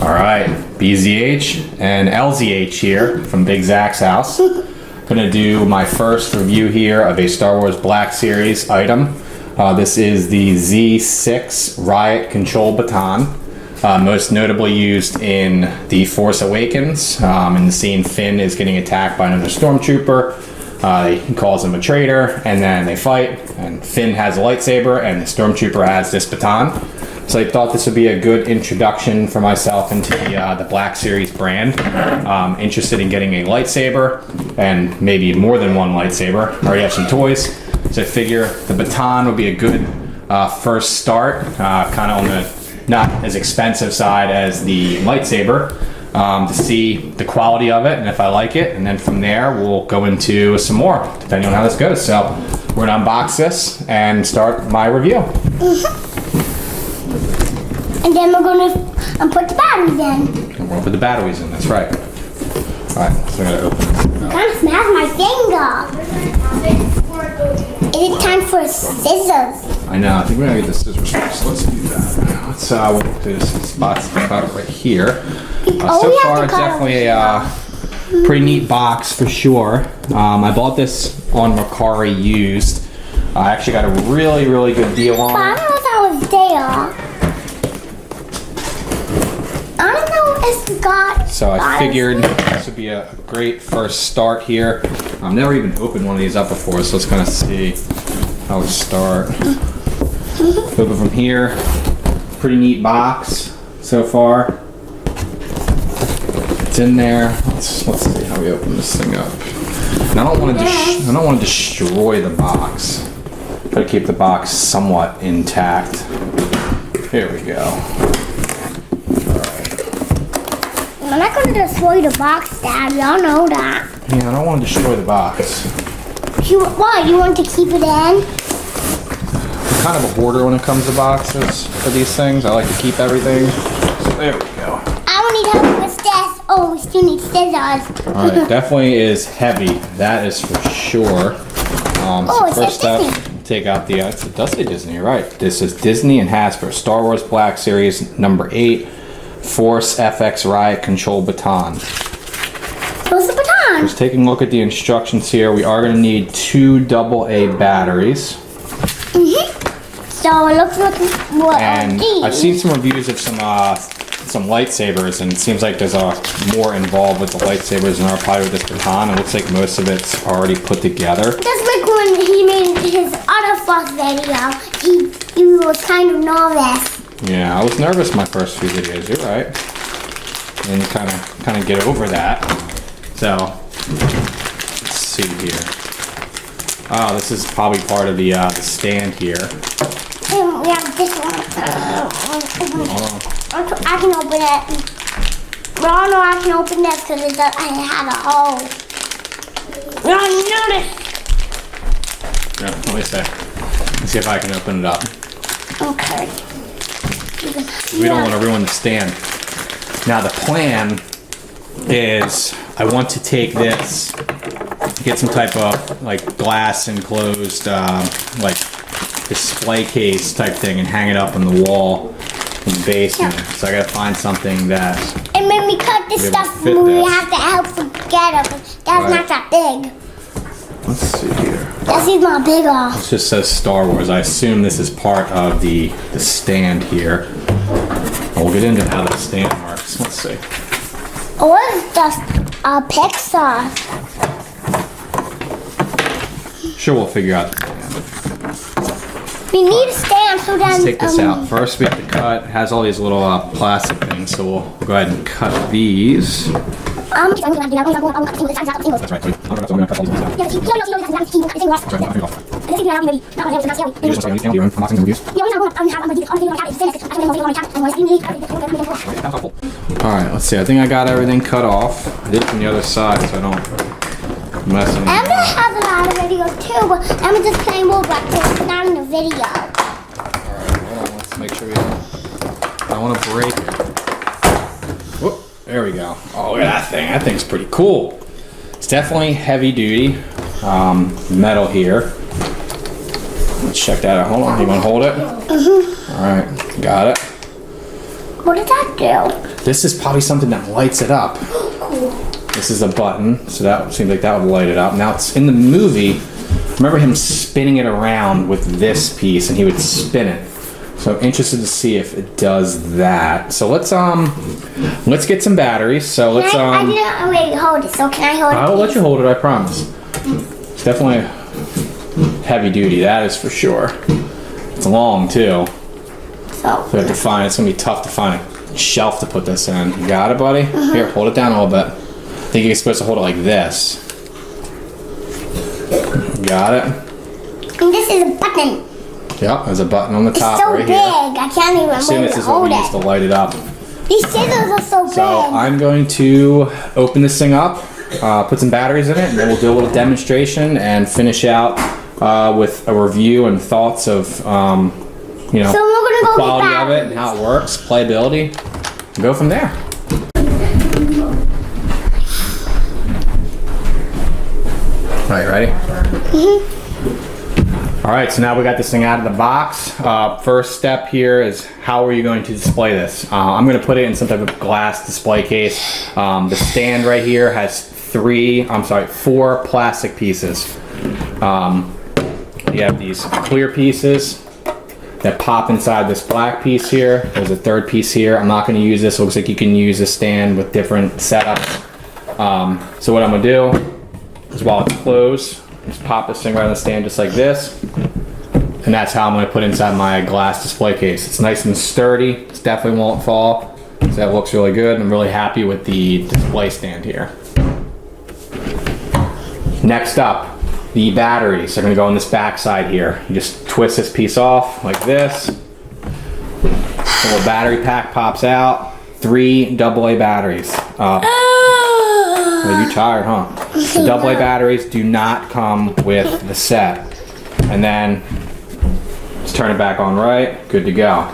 Alright, BZH and LZH here from BigZachsHouse. Gonna do my first review here of a Star Wars Black Series item. This is the Z6 Riot Control Baton. Most notably used in The Force Awakens. In the scene, Finn is getting attacked by another stormtrooper. He calls him a traitor, and then they fight, and Finn has a lightsaber, and the stormtrooper has this baton. So I thought this would be a good introduction for myself into the Black Series brand. Interested in getting a lightsaber, and maybe more than one lightsaber. I already have some toys, so I figure the baton would be a good first start, kind of on the not as expensive side as the lightsaber, to see the quality of it and if I like it, and then from there we'll go into some more depending on how this goes. So we're gonna unbox this and start my review. And then we're gonna put the batteries in. And we're gonna put the batteries in, that's right. Alright, so I gotta open it. It kind of smashed my finger. Is it time for scissors? I know, I think we're gonna get the scissors first. Let's do that. Let's we'll do some spots to cut right here. So far, it's definitely a pretty neat box for sure. I bought this on Mercari used. I actually got a really, really good deal on it. But I don't know if that was there. I don't know if it got. So I figured this would be a great first start here. I've never even opened one of these up before, so let's kind of see how we start. Open from here. Pretty neat box so far. It's in there. Let's see how we open this thing up. And I don't want to destroy the box. Try to keep the box somewhat intact. Here we go. I'm not going to destroy the box, Dad. Y'all know that. Yeah, I don't want to destroy the box. Why? You want to keep it in? I'm kind of a hoarder when it comes to boxes for these things. I like to keep everything. So there we go. I don't need help with this. Oh, we still need scissors. Alright, definitely is heavy. That is for sure. So first up, take out the, it does say Disney, you're right. This is Disney and Hasbro. Star Wars Black Series number 8. Force FX Riot Control Baton. Where's the baton? Just taking a look at the instructions here. We are going to need 2 AA batteries. So it looks like what And I've seen some reviews of some lightsabers, and it seems like there's more involved with the lightsabers than are probably with this baton. It looks like most of it's already put together. Just like when he made his other Fox video, he was kind of nervous. Yeah, I was nervous my first few videos. You're right. And you kind of get over that. So let's see here. Oh, this is probably part of the stand here. And we have this one. I can open it. Well, no, I can open this because it had a hole. No, notice. Yeah, let me see. Let's see if I can open it up. Okay. We don't want to ruin the stand. Now the plan is I want to take this, get some type of like glass enclosed like display case type thing and hang it up on the wall in the basement. Yeah. So I gotta find something that. And when we cut this stuff, we have to help together. But that's not that big. Let's see here. This is not bigger. It just says Star Wars. I assume this is part of the stand here. We'll get into how the stand works. Let's see. Or it's just a Pixar. Sure, we'll figure out the stand. We need a stand so then. Let's take this out. First, we have to cut. It has all these little plastic things, so we'll go ahead and cut these. That's right. I'm gonna cut all these out. Alright, let's see. I think I got everything cut off. I did it from the other side so I don't mess it up. Emma has a lot of videos too, but Emma just playing Roblox, so it's not in the video. Alright, hold on. Let's make sure we don't. I don't want to break it. Whoop. There we go. Oh, look at that thing. That thing's pretty cool. It's definitely heavy duty metal here. Let's check that out. Hold on. You want to hold it? Mm-hmm. All right. Got it. What does that do? This is probably something that lights it up. Cool. This is a button, so that seems like that would light it up. Now it's in the movie. Remember him spinning it around with this piece, and he would spin it. So I'm interested to see if it does that. So let's get some batteries. So let's I didn't already hold it, so can I hold it? I'll let you hold it, I promise. It's definitely heavy duty, that is for sure. It's long too. So we have to find, it's gonna be tough to find a shelf to put this in. You got it, buddy? Here, hold it down a little bit. I think you're supposed to hold it like this. Got it? And this is a button. Yep, there's a button on the top It's so right big, here. I can't even Assume wait this to is what hold we use to it. light it up. These scissors are so big. So I'm going to open this thing up, put some batteries in it, and then we'll do a little demonstration and finish out with a review and thoughts of, you know, So we're gonna the go quality get of it and how it works, playability, and go from there. All right, ready? All right, so now we got this thing out of the box. First step here is how are you going to display this? I'm going to put it in some type of glass display case. The stand right here has four plastic pieces. You have these clear pieces that pop inside this black piece here. There's a third piece here. I'm not going to use this. It looks like you can use a stand with different setups. So what I'm going to do is while it's closed, just pop this thing right on the stand just like this. And that's how I'm going to put it inside my glass display case. It's nice and sturdy. It definitely won't fall. So that looks really good. I'm really happy with the display stand here. Next up, the batteries are going to go on this back side here. You just twist this piece off like this. The little battery pack pops out. 3 AA batteries. You're tired, huh? The AA batteries do not come with the set. And then just turn it back on right. Good to go.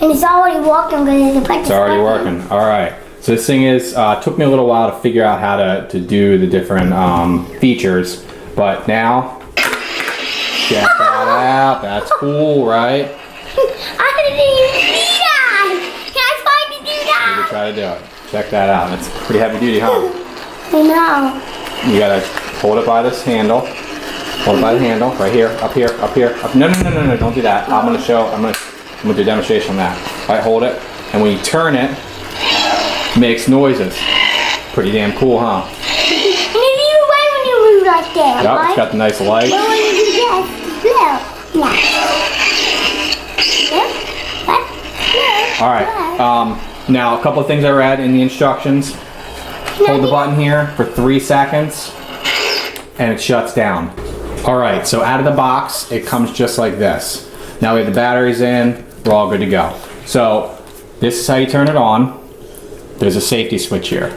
And it's already working because It's already working. All right. So this thing is took me a little while to figure out how to do the different features, but now check that out. That's cool, right? I didn't even see that. Can I try to do You that? can try to do it. Check that out. It's pretty heavy duty, huh? I know. You gotta hold it by this handle. Hold it by the handle, right here, up here, up here. Up. No, don't do that. I'm gonna do a demonstration on that. All right, hold it, and when you turn it, it makes noises. Pretty damn cool, huh? Maybe you're right when you move like that, Yep, right? it's got the nice light. But when you do that, no. What? All right. Now a couple of things I read in the instructions. Hold the button here for 3 seconds, and it shuts down. All right. So out of the box, it comes just like this. Now we have the batteries in. We're all good to go. So this is how you turn it on. There's a safety switch here.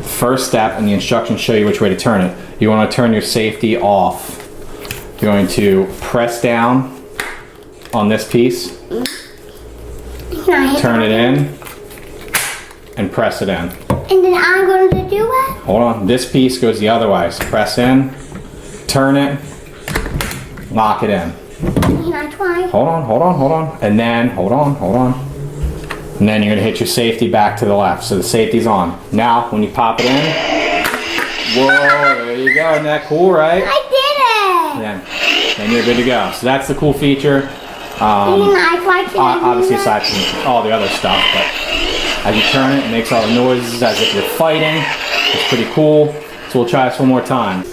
First step, and the instructions show you which way to turn it. You want to turn your safety off. You're going to press down on this piece, turn it in, and press it in. And then I'm going to do it? Hold on. This piece goes the other way. So press in, turn it, lock it in. Can I try? Hold on. And then, hold on. And then you're going to hit your safety back to the left. So the safety's on. Now, when you pop it in, whoa, there you go. Isn't that cool, right? I did it! Then you're good to go. So that's the cool feature. And then I try to Obviously, do aside that. from all the other stuff, but as you turn it makes all the noises as if you're fighting. It's pretty cool. So we'll try this one more time.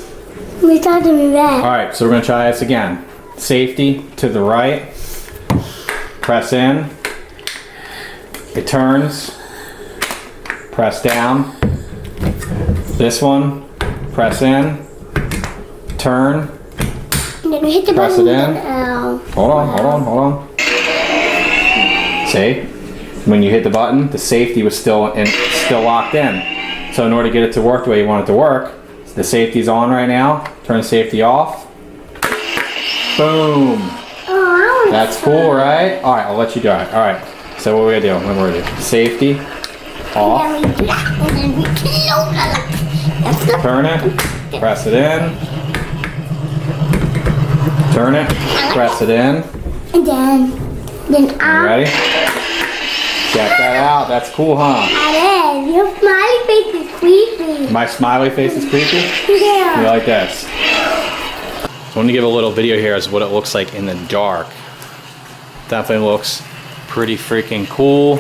We tried to do that. All right, so we're gonna try this again. Safety to the right. Press in. It turns. Press down. This one. Press in. Turn. And then we hit the Press button. it in. Hold on. See? When you hit the button, the safety was still locked in. So in order to get it to work the way you want it to work, the safety's on right now. Turn the safety off. Boom. Oh, That's cool, right? All right, I'll let you do it. All right. So what we're gonna do? What we're gonna do? Safety off. and then we do that. And then we close it. That's the Turn it. Press it in. Turn it. Press it in. And then You ready? Check that out. That's cool, huh? It is. Your smiley face is creepy. My smiley face is creepy? Yeah. You like this? So I'm going to give a little video here as what it looks like in the dark. Definitely looks pretty freaking cool.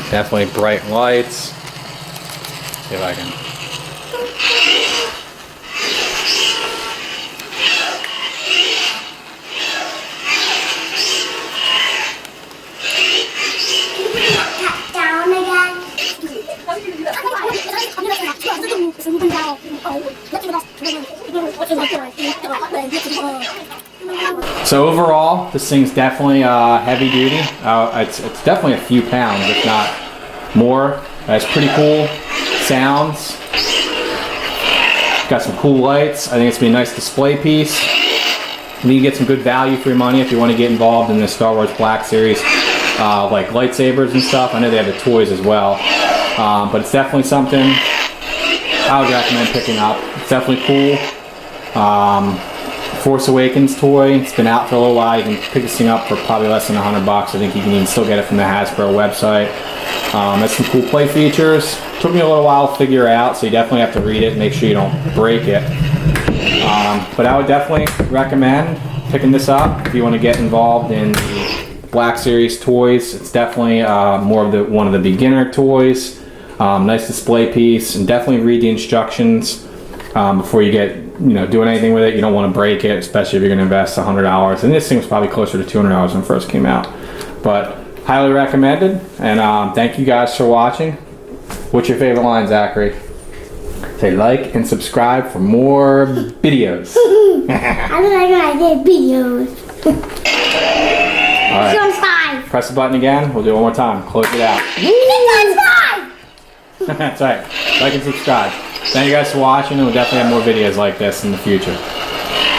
Definitely bright lights. See if I can. Down again. So overall, this thing's definitely heavy duty. It's definitely a few pounds, if not more. It's pretty cool sounds. Got some cool lights. I think it's gonna be a nice display piece. You can get some good value for your money if you want to get involved in the Star Wars Black Series, like lightsabers and stuff. I know they have the toys as well, but it's definitely something I would recommend picking up. It's definitely cool. Force Awakens toy. It's been out for a little while. You can pick this thing up for probably less than $100. I think you can even still get it from the Hasbro website. Has some cool play features. Took me a little while to figure out, so you definitely have to read it and make sure you don't break it. But I would definitely recommend picking this up if you want to get involved in the Black Series toys. It's definitely more of one of the beginner toys. Nice display piece, and definitely read the instructions before you get doing anything with it. You don't want to break it, especially if you're going to invest $100. And this thing was probably closer to $200 when it first came out. But highly recommended. And thank you guys for watching. What's your favorite line, Zachary? Say like and subscribe for more videos. I don't like when I did videos. All right. Subscribe. Press the button again. We'll do it one more time. Close it out. Subscribe. That's right. Like and subscribe. Thank you guys for watching, and we'll definitely have more videos like this in the future.